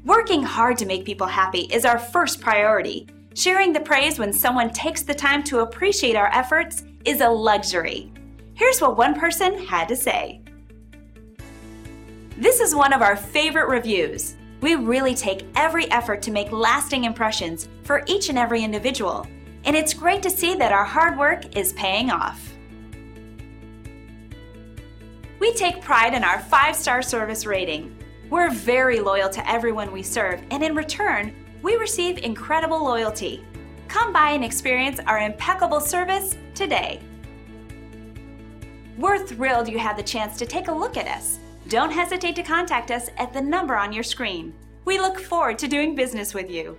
Working hard to make people happy is our first priority. Sharing the praise when someone takes the time to appreciate our efforts is a luxury. Here's what one person had to say. This is one of our favorite reviews. We really take every effort to make lasting impressions for each and every individual, and it's great to see that our hard work is paying off. We take pride in our 5-star service rating. We're very loyal to everyone we serve, and in return, we receive incredible loyalty. Come by and experience our impeccable service today. We're thrilled you had the chance to take a look at us. Don't hesitate to contact us at the number on your screen. We look forward to doing business with you.